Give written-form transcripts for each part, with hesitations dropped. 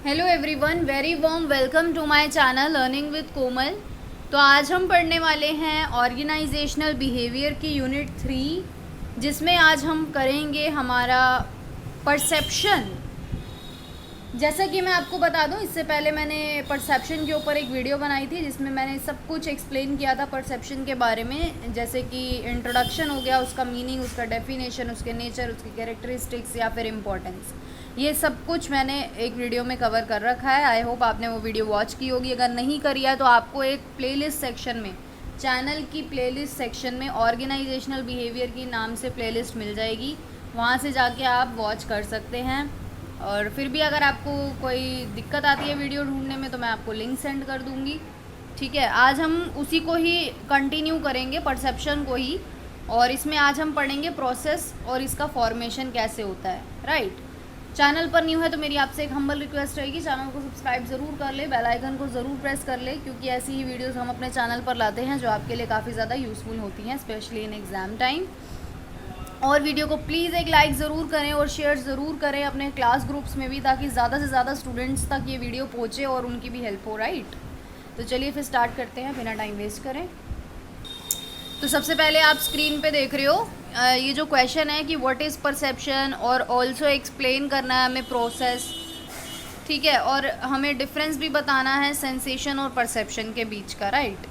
Hello everyone, very warm welcome to my channel learning with Komal. तो आज हम पढ़ने वाले हैं ऑर्गेनाइजेशनल बिहेवियर की यूनिट 3, जिसमें आज हम करेंगे हमारा परसेप्शन। जैसा कि मैं आपको बता दूं, इससे पहले मैंने परसेप्शन के ऊपर एक वीडियो बनाई थी जिसमें मैंने सब कुछ एक्सप्लेन किया था परसेप्शन के बारे में, जैसे कि इंट्रोडक्शन हो गया, उसका मीनिंग, उसका डेफिनेशन, उसके नेचर, उसकी कैरेक्टरिस्टिक्स या फिर इम्पोर्टेंस। ये सब कुछ मैंने एक वीडियो में कवर कर रखा है। आई होप आपने वो वीडियो वॉच की होगी। अगर नहीं करी है तो आपको एक प्लेलिस्ट सेक्शन में, चैनल की प्लेलिस्ट सेक्शन में ऑर्गेनाइजेशनल बिहेवियर की नाम से प्लेलिस्ट मिल जाएगी, वहाँ से जाके आप वॉच कर सकते हैं। और फिर भी अगर आपको कोई दिक्कत आती है वीडियो ढूंढने में तो मैं आपको लिंक सेंड कर दूँगी। ठीक है, आज हम उसी को ही कंटिन्यू करेंगे, परसेप्शन को ही। और इसमें आज हम पढ़ेंगे प्रोसेस और इसका फॉर्मेशन कैसे होता है। राइट, चैनल पर न्यू है तो मेरी आपसे एक हम्बल रिक्वेस्ट रहेगी, चैनल को सब्सक्राइब ज़रूर कर ले, बेल आइकन को ज़रूर प्रेस कर ले, क्योंकि ऐसी ही वीडियोस हम अपने चैनल पर लाते हैं जो आपके लिए काफ़ी ज़्यादा यूज़फुल होती हैं, स्पेशली इन एग्ज़ाम टाइम। और वीडियो को प्लीज़ एक लाइक ज़रूर करें और शेयर ज़रूर करें अपने क्लास ग्रुप्स में भी, ताकि ज़्यादा से ज़्यादा स्टूडेंट्स तक ये वीडियो पहुँचे और उनकी भी हेल्प हो। राइट, तो चलिए फिर स्टार्ट करते हैं बिना टाइम वेस्ट करें। तो सबसे पहले आप स्क्रीन पे देख रहे हो ये जो क्वेश्चन है कि व्हाट इज़ परसेप्शन, और ऑल्सो एक्सप्लेन करना है हमें प्रोसेस। ठीक है, और हमें डिफरेंस भी बताना है सेंसेशन और परसेप्शन के बीच का। राइट,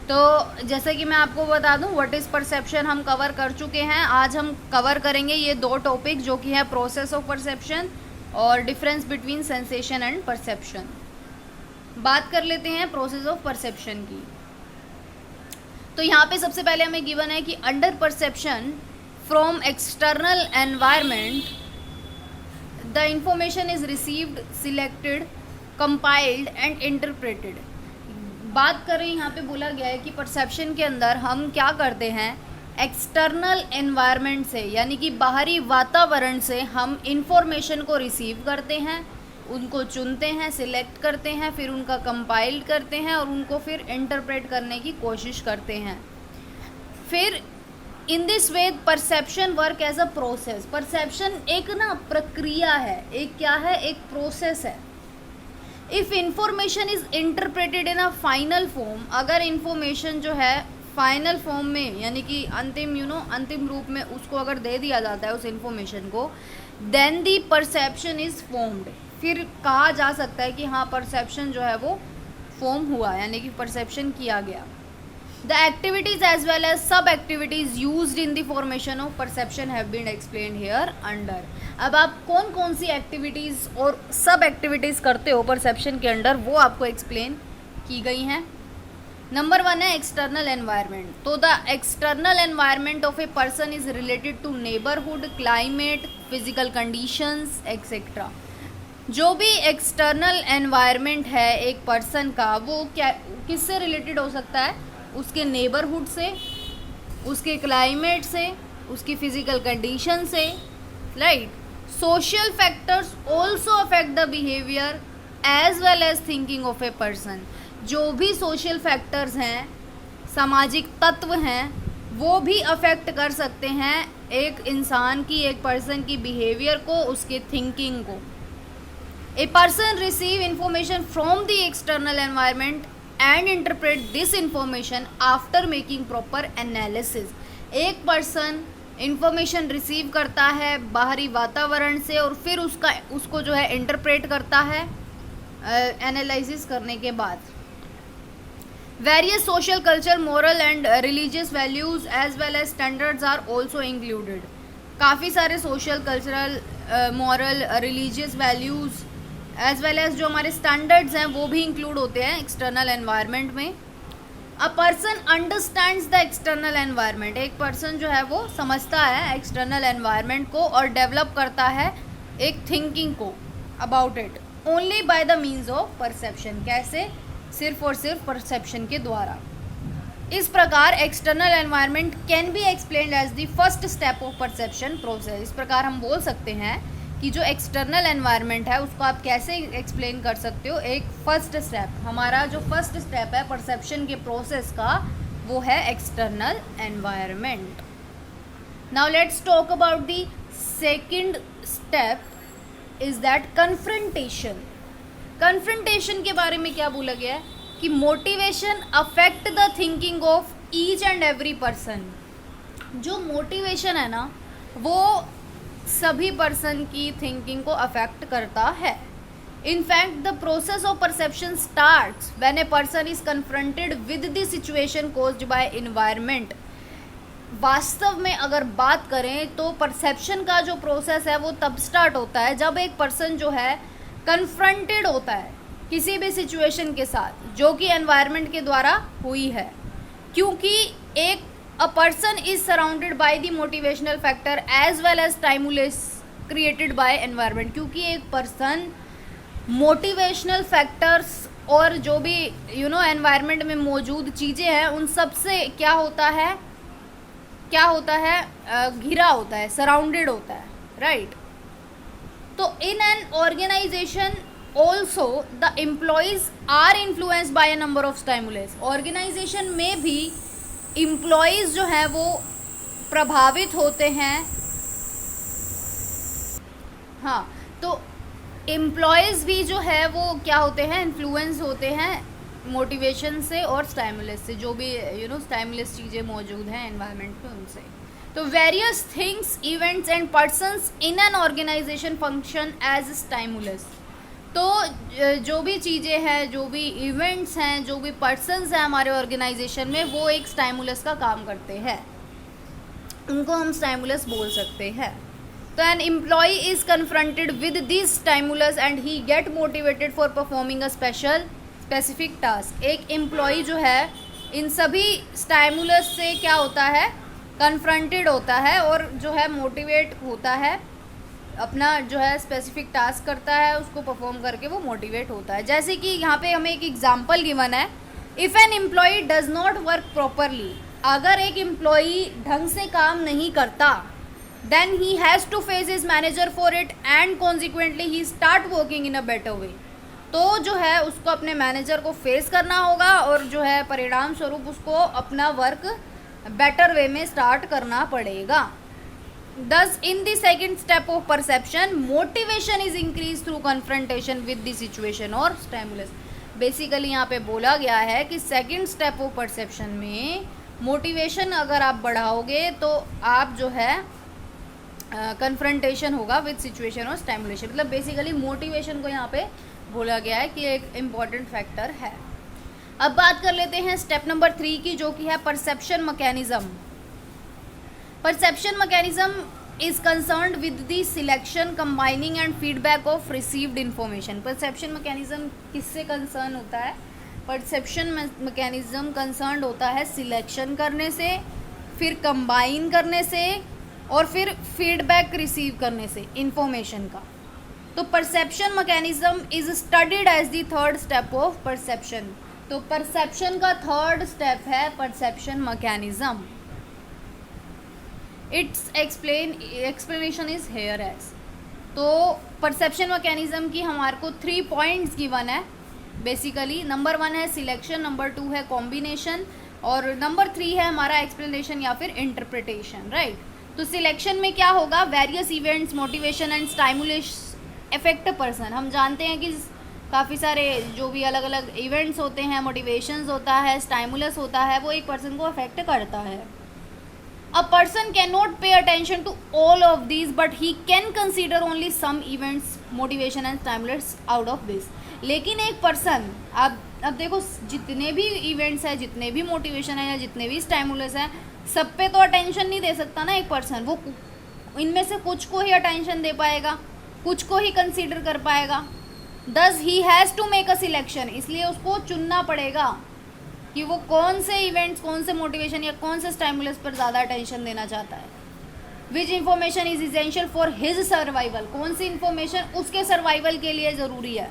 तो जैसे कि मैं आपको बता दूं, व्हाट इज़ परसेप्शन हम कवर कर चुके हैं। आज हम कवर करेंगे ये दो टॉपिक, जो कि है प्रोसेस ऑफ परसेप्शन और difference between sensation and perception. बात कर लेते हैं प्रोसेस ऑफ परसेप्शन की। तो यहाँ पे सबसे पहले हमें गिवन है कि under perception from external environment the information is received, selected, compiled and interpreted. बात करें, यहाँ पे बोला गया है कि परसेप्शन के अंदर हम क्या करते हैं, एक्सटर्नल एनवायरनमेंट से, यानी कि बाहरी वातावरण से हम इंफॉर्मेशन को रिसीव करते हैं, उनको चुनते हैं, सिलेक्ट करते हैं, फिर उनका कंपाइल करते हैं और उनको फिर इंटरप्रेट करने की कोशिश करते हैं। फिर in this way perception work as a process. Perception एक ना प्रक्रिया है, एक क्या है, एक प्रोसेस है। If information is interpreted in a final form, अगर इंफॉर्मेशन जो है फाइनल फॉर्म में, यानी कि अंतिम अंतिम रूप में उसको अगर दे दिया जाता है उस इंफॉर्मेशन को, then the perception is formed. फिर कहा जा सकता है कि हाँ, परसेप्शन जो है वो फॉर्म हुआ, यानी कि परसेप्शन किया गया। The activities as well as sub activities used in the formation of perception have been explained here under. अब आप कौन कौन सी एक्टिविटीज़ और सब एक्टिविटीज़ करते हो परसेप्शन के अंडर, वो आपको एक्सप्लेन की गई हैं। नंबर 1 है एक्सटर्नल एनवायरनमेंट। तो the external environment of a person is related to neighbourhood, climate, physical conditions etcetera. जो भी एक्सटर्नल एनवायरनमेंट है एक पर्सन का, वो क्या, किससे रिलेटेड हो सकता है, उसके नेबरहुड से, उसके क्लाइमेट से, उसकी फिजिकल कंडीशन से। Right, social factors also affect the behaviour as well as thinking of a person. जो भी सोशल फैक्टर्स हैं, सामाजिक तत्व हैं, वो भी अफेक्ट कर सकते हैं एक इंसान की, एक पर्सन की बिहेवियर को, उसके थिंकिंग को। A person receive information from the external environment and interpret this information after making proper analysis. एक पर्सन इंफॉर्मेशन रिसीव करता है बाहरी वातावरण से और फिर उसको जो है इंटरप्रेट करता है एनालिसिस करने के बाद। Various social, culture, moral and religious values as well as standards are also included. काफ़ी सारे social, cultural, moral, religious values as well as जो हमारे स्टैंडर्ड्स हैं वो भी इंक्लूड होते हैं एक्सटर्नल एनवायरनमेंट में। A person understands the external environment. एक पर्सन जो है वो समझता है एक्सटर्नल एनवायरनमेंट को और डेवलप करता है एक थिंकिंग को about it, only by the means of perception. कैसे, सिर्फ और सिर्फ परसेप्शन के द्वारा। इस प्रकार external environment can be explained as the first step of perception process. इस प्रकार हम बोल सकते हैं कि जो एक्सटर्नल एनवायरनमेंट है उसको आप कैसे एक्सप्लेन कर सकते हो, एक फर्स्ट स्टेप। हमारा जो फर्स्ट स्टेप है परसेप्शन के प्रोसेस का, वो है external environment. Now let's talk about the second step, is that confrontation. Confrontation के बारे में क्या बोला गया है कि motivation affect the thinking of each and every person. जो मोटिवेशन है ना वो सभी पर्सन की थिंकिंग को अफेक्ट करता है। In fact the process of perception starts when A person is confronted with the situation caused by environment. वास्तव में अगर बात करें तो परसेप्शन का जो प्रोसेस है वो तब स्टार्ट होता है जब एक पर्सन जो है कन्फ्रंटेड होता है किसी भी सिचुएशन के साथ जो कि एनवायरनमेंट के द्वारा हुई है। क्योंकि एक a person is surrounded by the motivational factor as well as stimulus created by environment। क्योंकि एक पर्सन मोटिवेशनल फैक्टर्स और जो भी एनवायरनमेंट में मौजूद चीज़ें हैं उन सब से क्या होता है घिरा होता है, सराउंडेड होता है, राइट। तो in an organisation also the employees are influenced by a number of stimulus. Organisation में भी एम्प्लॉयज़ जो हैं वो प्रभावित होते हैं। हाँ, तो एम्प्लॉयज़ भी जो है वो क्या होते हैं, इन्फ्लुएंस होते हैं मोटिवेशन से और स्टिमुलस से, जो भी स्टिमुलस चीज़ें मौजूद हैं एनवायरनमेंट में उनसे। तो various things, events and persons in an organisation function as stimulus. तो जो भी चीज़ें हैं, जो भी इवेंट्स हैं, जो भी पर्सन्स हैं हमारे ऑर्गेनाइजेशन में वो एक स्टिमुलस का काम करते हैं, उनको हम स्टिमुलस बोल सकते हैं। तो an employee is confronted with this stimulus and he get motivated for performing a specific task. एक एम्प्लॉय जो है इन सभी स्टिमुलस से क्या होता है, कन्फ्रंटेड होता है और जो है मोटिवेट होता है, अपना जो है स्पेसिफिक टास्क करता है, उसको परफॉर्म करके वो मोटिवेट होता है। जैसे कि यहाँ पे हमें एक एग्जांपल गिवन है, if an employee does not work properly. अगर एक एम्प्लॉई ढंग से काम नहीं करता then he has to face his manager for it and consequently he start working in a better way. तो जो है उसको अपने मैनेजर को फेस करना होगा और जो है परिणाम स्वरूप उसको अपना वर्क बेटर वे में स्टार्ट करना पड़ेगा। Thus, in the second step of perception, motivation is increased through confrontation with the situation or stimulus। Basically यहाँ पे बोला गया है कि सेकेंड स्टेप ऑफ परसेप्शन में मोटिवेशन अगर आप बढ़ाओगे तो आप जो है कन्फ्रंटेशन होगा विद सिचुएशन और स्टिमुलेशन। मतलब बेसिकली मोटिवेशन को यहाँ पे बोला गया है कि एक इम्पॉर्टेंट फैक्टर है। अब बात कर लेते हैं स्टेप नंबर 3 की, जो कि है perception mechanism. Perception mechanism is concerned with the selection, combining and feedback of received information। Perception mechanism किससे कंसर्न होता है? Perception mechanism कंसर्न होता है सिलेक्शन करने से, फिर कंबाइन करने से और फिर फीडबैक रिसीव करने से इंफॉर्मेशन का। तो perception mechanism is studied as the third step of perception. तो परसेप्शन का थर्ड स्टेप है perception mechanism. It's explanation is here as. तो परसेप्शन मैकेनिज्म की हमारे को 3 पॉइंट्स गिवन है बेसिकली। नंबर 1 है सिलेक्शन, नंबर 2 है कॉम्बिनेशन और नंबर 3 है हमारा एक्सप्लेनेशन या फिर इंटरप्रिटेशन, राइट। तो सिलेक्शन में क्या होगा, various events, motivation and stimulation affect person. हम जानते हैं कि काफ़ी सारे जो भी अलग अलग इवेंट्स होते हैं, मोटिवेशंस होता है, स्टिमुलस होता है, वो एक पर्सन को अफेक्ट करता है। A person cannot pay attention to all of these, but he can consider only some events, motivation and stimulus out of this। लेकिन एक पर्सन अब देखो जितने भी इवेंट्स हैं, जितने भी मोटिवेशन है या जितने भी स्टिमुलस हैं, सब पे तो अटेंशन नहीं दे सकता ना एक पर्सन। वो इनमें से कुछ को ही अटेंशन दे पाएगा, कुछ को ही कंसीडर कर पाएगा। Thus he has to make a selection। इसलिए उसको चुनना पड़ेगा कि वो कौन से इवेंट्स, कौन से मोटिवेशन या कौन से स्टिमुलस पर ज़्यादा अटेंशन देना चाहता है। विच information is essential for his survival. कौन सी इन्फॉर्मेशन उसके सर्वाइवल के लिए ज़रूरी है।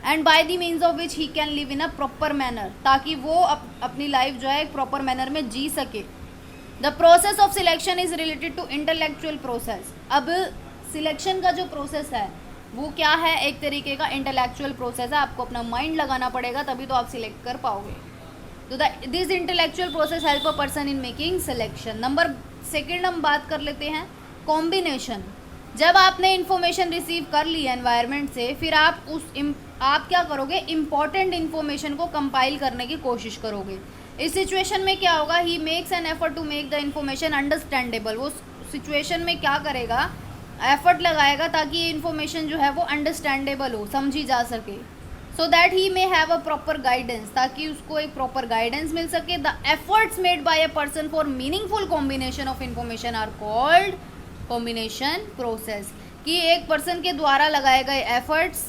And bye the means of which he can live in a proper manner, ताकि वो अपनी लाइफ जो है एक प्रॉपर मैनर में जी सके। The process of selection is related to intellectual process. अब सिलेक्शन का जो प्रोसेस है वो क्या है, एक तरीके का इंटेलेक्चुअल प्रोसेस है। आपको अपना माइंड लगाना पड़ेगा तभी तो आप सिलेक्ट कर पाओगे। तो this intellectual process help a person in making selection. Number 2 हम बात कर लेते हैं कॉम्बिनेशन। जब आपने इन्फॉर्मेशन रिसीव कर ली एनवायरनमेंट से, फिर आप आप क्या करोगे, इम्पॉर्टेंट इन्फॉर्मेशन को कंपाइल करने की कोशिश करोगे। इस सिचुएशन में क्या होगा, he makes an effort to make the information understandable. वो सिचुएशन में क्या करेगा, एफर्ट लगाएगा ताकि ये इन्फॉर्मेशन जो है वो अंडरस्टैंडेबल हो, समझी जा सके। So that he may have a proper guidance, ताकि उसको एक प्रॉपर गाइडेंस मिल सके। The efforts made by a person for meaningful combination of information are called combination process. कि एक पर्सन के द्वारा लगाए गए एफर्ट्स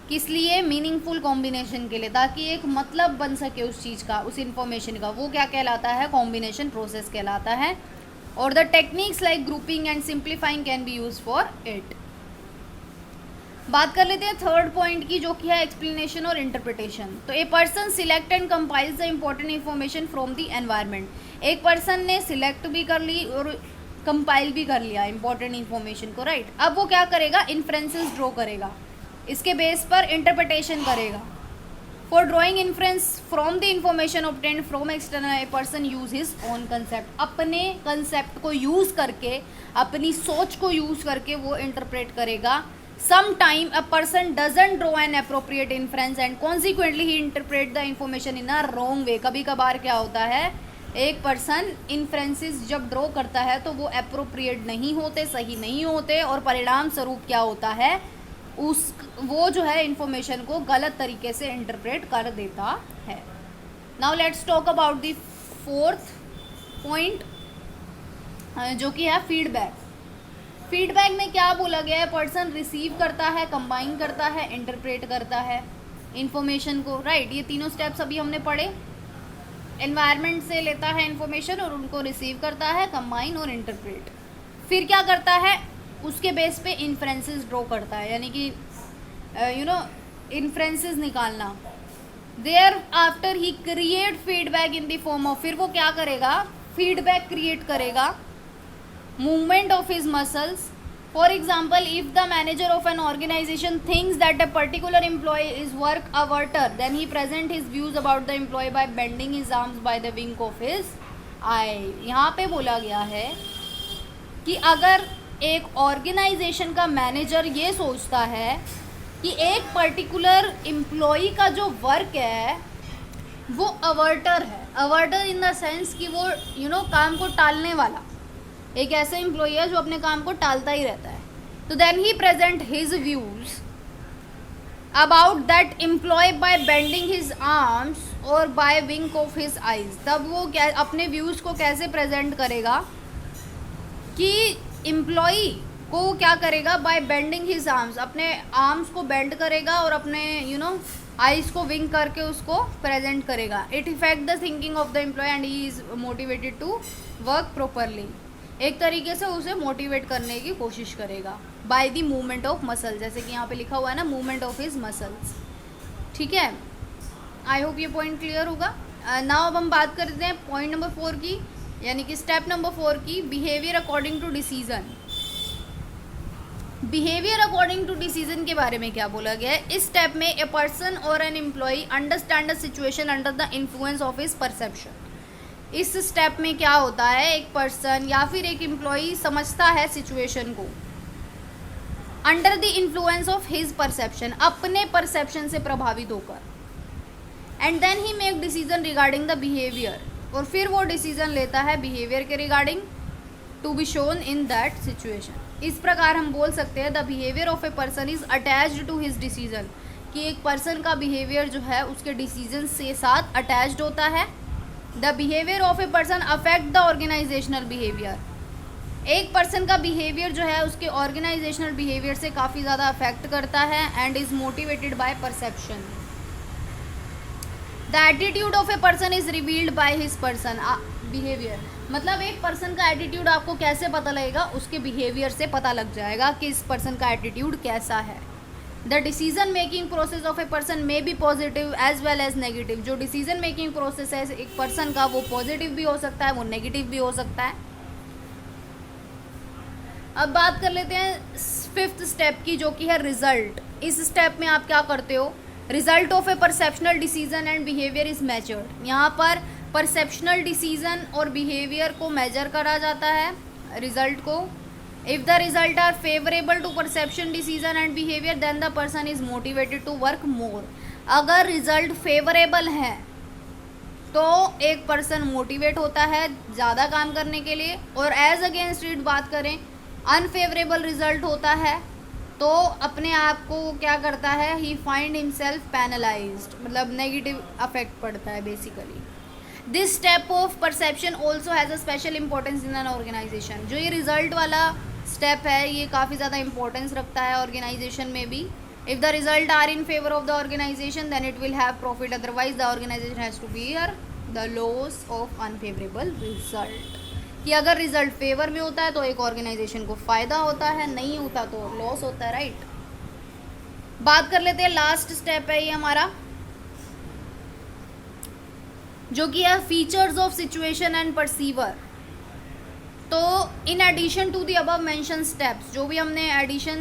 किस लिए, मीनिंगफुल कॉम्बिनेशन के लिए, ताकि एक मतलब बन सके उस चीज़ का, उस इन्फॉर्मेशन का, वो क्या कहलाता है, कॉम्बिनेशन प्रोसेस कहलाता है। और the techniques like grouping and simplifying can be use for it. बात कर लेते हैं थर्ड पॉइंट की, जो कि है एक्सप्लेनेशन और इंटरप्रिटेशन। तो a person select and compiles the important information from the environment. एक पर्सन ने सिलेक्ट भी कर ली और कंपाइल भी कर लिया इंपॉर्टेंट इन्फॉर्मेशन को, राइट। अब वो क्या करेगा, इन्फ्रेंसेस ड्रॉ करेगा, इसके बेस पर इंटरप्रिटेशन करेगा। For drawing inference from the information obtained from external, a person use his own concept. अपने कंसेप्ट को यूज करके, अपनी सोच को यूज करके वो इंटरप्रेट करेगा। Sometime a person doesn't draw an appropriate inference and consequently he interpret the information in a wrong way। कभी कभार क्या होता है, एक पर्सन इन्फ्रेंसेस जब ड्रॉ करता है तो वो अप्रोप्रिएट नहीं होते, सही नहीं होते, और परिणाम स्वरूप क्या होता है, वो जो है इन्फॉर्मेशन को गलत तरीके से इंटरप्रेट कर देता है। Now let's talk about the fourth point, जो कि है फीडबैक। फीडबैक में क्या बोला गया है, पर्सन रिसीव करता है, कंबाइन करता है, इंटरप्रेट करता है इन्फॉर्मेशन को, राइट। ये तीनों स्टेप्स अभी हमने पढ़े। एनवायरनमेंट से लेता है इन्फॉर्मेशन और उनको रिसीव करता है, कंबाइन और इंटरप्रेट। फिर क्या करता है, उसके बेस पे इन्फ्रेंसेस ड्रॉ करता है, यानी कि इन्फ्रेंसेस निकालना। Thereafter he create feedback in the form of, फिर वो क्या करेगा, फीडबैक क्रिएट करेगा, movement of his muscles। For example, if the manager of an organization thinks that a particular employee is work averter, then he present his views about the employee by bending his arms by the wink of his eye। यहाँ पे बोला गया है कि अगर एक organisation का manager ये सोचता है कि एक पर्टिकुलर एम्प्लॉई का जो वर्क है वो अवर्टर है, अवर्टर इन द सेंस कि वो काम को टालने वाला, एक ऐसा एम्प्लॉई है जो अपने काम को टालता ही रहता है, तो देन ही present his views about that employ by bending his arms और by wink of his eyes. तब वो क्या अपने व्यूज को कैसे प्रेजेंट करेगा कि एम्प्लॉय को क्या करेगा, बाय बेंडिंग हिज आर्म्स, अपने आर्म्स को बेंड करेगा और अपने आईज को विंक करके उसको प्रेजेंट करेगा। It effect the thinking of the employee and he is motivated to work properly. एक तरीके से उसे मोटिवेट करने की कोशिश करेगा by the movement of muscle, जैसे कि यहाँ पे लिखा हुआ है ना, मूवमेंट ऑफ हिज मसल्स। ठीक है, आई होप ये पॉइंट क्लियर होगा। नाउ अब हम बात करते हैं पॉइंट नंबर 4 की, यानी कि स्टेप नंबर 4 की, behaviour according to decision. Behaviour according to decision के बारे में क्या बोला गया है, इस स्टेप में ए पर्सन और an employee understand the situation under the influence of his perception. इस स्टेप में क्या होता है, एक पर्सन या फिर एक एम्प्लॉई समझता है सिचुएशन को under the influence of his perception, अपने परसेप्शन से प्रभावित होकर, and then he make decision regarding the behaviour, और फिर वो डिसीजन लेता है बिहेवियर के regarding to be shown in that situation. इस प्रकार हम बोल सकते हैं the behaviour of a person is attached to his decision, कि एक पर्सन का बिहेवियर जो है उसके डिसीजन से साथ अटैच्ड होता है। The behaviour of a person affect the organisational behaviour, एक पर्सन का बिहेवियर जो है उसके ऑर्गेनाइजेशनल बिहेवियर से काफ़ी ज़्यादा अफेक्ट करता है, and is motivated by perception. The attitude of a person is revealed by his person behaviour, मतलब एक पर्सन का एटीट्यूड आपको कैसे पता लगेगा, उसके बिहेवियर से पता लग जाएगा कि इस पर्सन का एटीट्यूड कैसा है। The decision making process of a person may be positive as well as negative, जो डिसीजन मेकिंग प्रोसेस है एक पर्सन का वो पॉजिटिव भी हो सकता है, वो नेगेटिव भी हो सकता है। अब बात कर लेते हैं 5th स्टेप की, जो कि है रिजल्ट। इस स्टेप में आप क्या करते हो, result of A perceptual decision and behaviour is measured. यहाँ पर परसेप्शनल डिसीजन और बिहेवियर को मेजर करा जाता है, रिजल्ट को, If the result are favorable to perception, decision and behavior, then the person is motivated to work more. अगर result favourable है तो एक पर्सन मोटिवेट होता है ज़्यादा काम करने के लिए, और एज अगेंस्ट इट बात करें, अनफेवरेबल रिजल्ट होता है तो अपने आप को क्या करता है, ही फाइंड हिमसेल्फ पैनलाइज्ड, मतलब नेगेटिव अफेक्ट पड़ता है basically. This step of perception also has a special importance in an organisation. जो ये रिजल्ट वाला स्टेप है ये काफ़ी ज़्यादा इंपॉर्टेंस रखता है ऑर्गेनाइजेशन में भी. If the result are in favour of the organisation then it will have profit, otherwise the organisation has to bear the loss of unfavourable result. कि अगर रिजल्ट फेवर में होता है तो एक ऑर्गेनाइजेशन को फ़ायदा होता है, नहीं होता तो लॉस होता है, राइट. बात कर लेते हैं, लास्ट स्टेप है ये हमारा, जो कि है features of situation and perceiver. तो in addition to the above mention steps, जो भी हमने एडिशन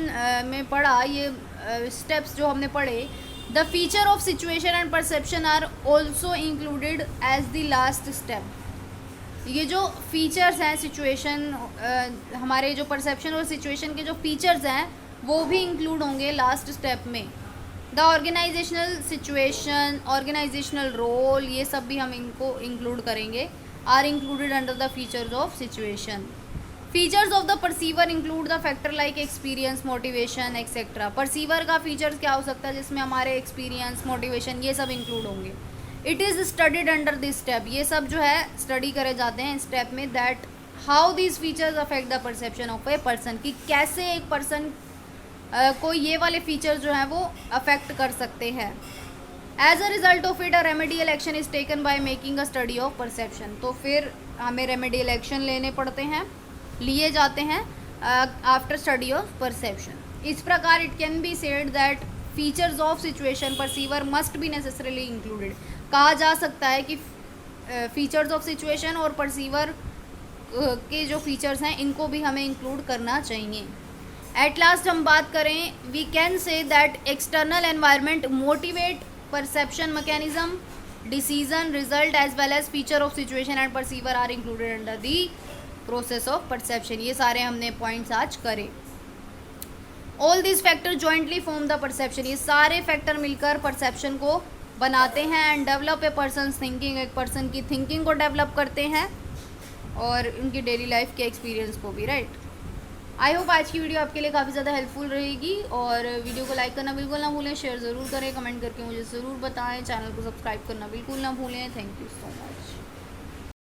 में पढ़ा, ये स्टेप्स जो हमने पढ़े, the feature of situation and perception are also included as the last step. ये जो फीचर्स हैं सिचुएशन, हमारे जो परसेप्शन और सिचुएशन के जो फीचर्स हैं वो भी इंक्लूड होंगे लास्ट स्टेप में. The organisational situation, organisational role, ये सब भी हम इनको इंक्लूड करेंगे, are included under the features of situation. Features of the perceiver include the factor like experience, motivation etcetera. Perceiver का फीचर्स क्या हो सकता है, जिसमें हमारे एक्सपीरियंस, मोटिवेशन, ये सब इंक्लूड होंगे. It is studied under this step, ये सब जो है स्टडी करे जाते हैं स्टेप में, that how these features affect the perception of a person, कि कैसे एक पर्सन को ये वाले फीचर्स जो हैं वो अफेक्ट कर सकते हैं. As a result of it a remedial action is taken by making a study of perception. तो फिर हमें रेमेडियल एक्शन लेने पड़ते हैं, लिए जाते हैं आफ्टर स्टडी ऑफ परसेप्शन. इस प्रकार it can be said that features of situation perceiver must be necessarily included. कहा जा सकता है कि फीचर्स ऑफ सिचुएशन और परसीवर के जो फीचर्स हैं इनको भी हमें इंक्लूड करना चाहिए. एट लास्ट हम बात करें, we can say that external environment motivate perception mechanism, decision, result as well as feature of situation and perceiver are included under the process of perception. ये सारे हमने पॉइंट्स आज करे. All this factor jointly form the perception. ये सारे factor मिलकर perception को बनाते हैं and develop a person thinking. एक पर्सन की थिंकिंग को डेवलप करते हैं और उनकी डेली लाइफ के एक्सपीरियंस को भी, राइट. आई होप आज की वीडियो आपके लिए काफ़ी ज़्यादा हेल्पफुल रहेगी, और वीडियो को लाइक करना बिल्कुल ना भूलें, शेयर ज़रूर करें, कमेंट करके मुझे ज़रूर बताएं, चैनल को सब्सक्राइब करना बिल्कुल ना भूलें. Thank you so much.